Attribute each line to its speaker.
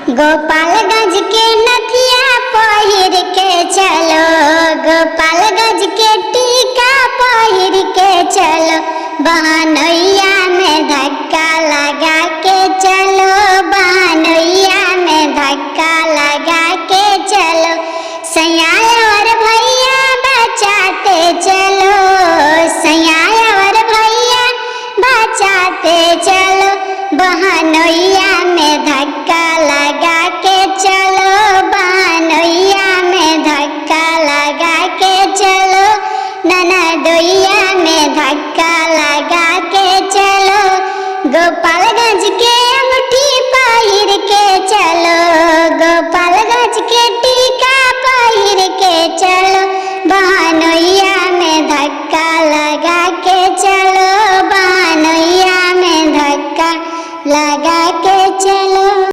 Speaker 1: गोपालगंज के नथिया पहिर के चलो, गोपालगंज के टीका पहिर के चलो, बहनोइया में धक्का लगा के चलो, बहनोइया में धक्का लगा के चलो, सैया और भैया बचाते चलो, सैया और भैया बचाते चलो, बहनोइया में धक्का लगा के चलो, बहनोइया में धक्का लगा के चलो, ननदोइया में धक्का लगा के चलो, गोपाल